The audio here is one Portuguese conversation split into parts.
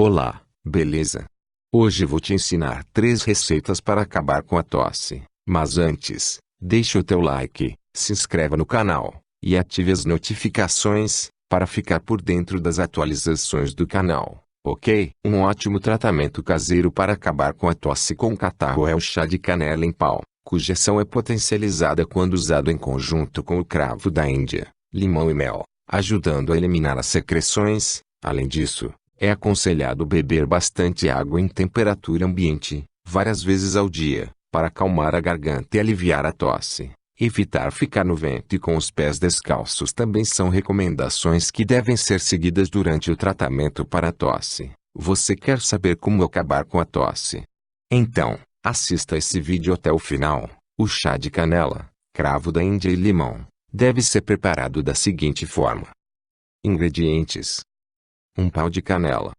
Olá, beleza? Hoje vou te ensinar 3 receitas para acabar com a tosse. Mas antes, deixa o teu like, se inscreva no canal e ative as notificações para ficar por dentro das atualizações do canal, ok? Um ótimo tratamento caseiro para acabar com a tosse com catarro é o chá de canela em pau, cuja ação é potencializada quando usado em conjunto com o cravo da Índia, limão e mel, ajudando a eliminar as secreções. Além disso, é aconselhado beber bastante água em temperatura ambiente, várias vezes ao dia, para acalmar a garganta e aliviar a tosse. Evitar ficar no vento e com os pés descalços também são recomendações que devem ser seguidas durante o tratamento para a tosse. Você quer saber como acabar com a tosse? Então, assista esse vídeo até o final. O chá de canela, cravo da Índia e limão deve ser preparado da seguinte forma. Ingredientes: 1 pau de canela,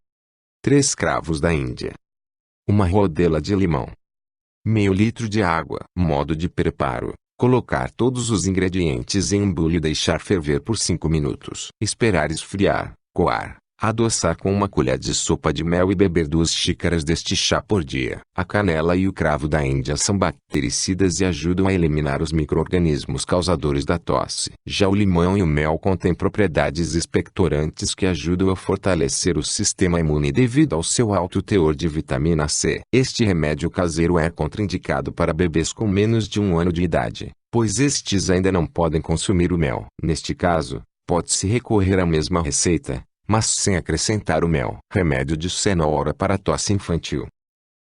3 cravos da Índia, 1 rodela de limão, meio litro de água. Modo de preparo: colocar todos os ingredientes em um bule e deixar ferver por 5 minutos. Esperar esfriar, coar, adoçar com 1 colher de sopa de mel e beber 2 xícaras deste chá por dia. A canela e o cravo da Índia são bactericidas e ajudam a eliminar os micro-organismos causadores da tosse. Já o limão e o mel contêm propriedades expectorantes que ajudam a fortalecer o sistema imune devido ao seu alto teor de vitamina C. Este remédio caseiro é contraindicado para bebês com menos de 1 ano de idade, pois estes ainda não podem consumir o mel. Neste caso, pode-se recorrer à mesma receita, mas sem acrescentar o mel. Remédio de cenoura para tosse infantil.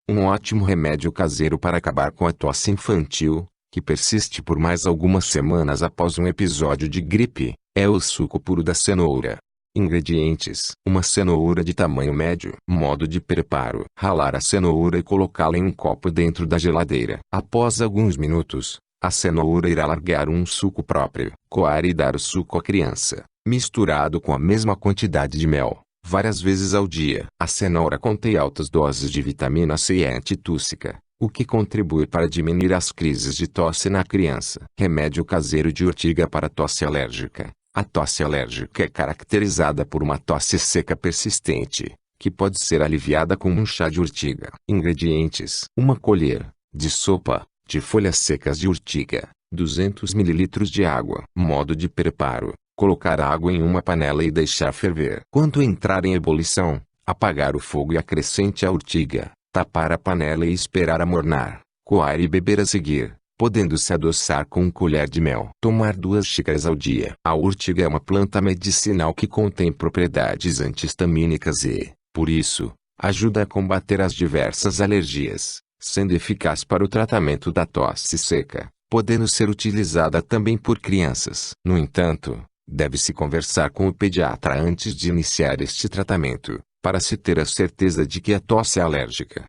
Um ótimo remédio caseiro para acabar com a tosse infantil, que persiste por mais algumas semanas após um episódio de gripe, é o suco puro da cenoura. Ingredientes: 1 cenoura de tamanho médio. Modo de preparo: ralar a cenoura e colocá-la em um copo dentro da geladeira. Após alguns minutos, a cenoura irá largar um suco próprio. Coar e dar o suco à criança, misturado com a mesma quantidade de mel, várias vezes ao dia. A cenoura contém altas doses de vitamina C e é antitússica, o que contribui para diminuir as crises de tosse na criança. Remédio caseiro de urtiga para tosse alérgica. A tosse alérgica é caracterizada por uma tosse seca persistente, que pode ser aliviada com um chá de urtiga. Ingredientes: 1 colher de sopa de folhas secas de urtiga, 200 ml de água. Modo de preparo: colocar água em uma panela e deixar ferver. Quando entrar em ebulição, apagar o fogo e acrescente a urtiga, tapar a panela e esperar amornar, coar e beber a seguir, podendo-se adoçar com 1 colher de mel. Tomar 2 xícaras ao dia. A urtiga é uma planta medicinal que contém propriedades anti-histamínicas e, por isso, ajuda a combater as diversas alergias, sendo eficaz para o tratamento da tosse seca, podendo ser utilizada também por crianças. No entanto, deve-se conversar com o pediatra antes de iniciar este tratamento, para se ter a certeza de que a tosse é alérgica.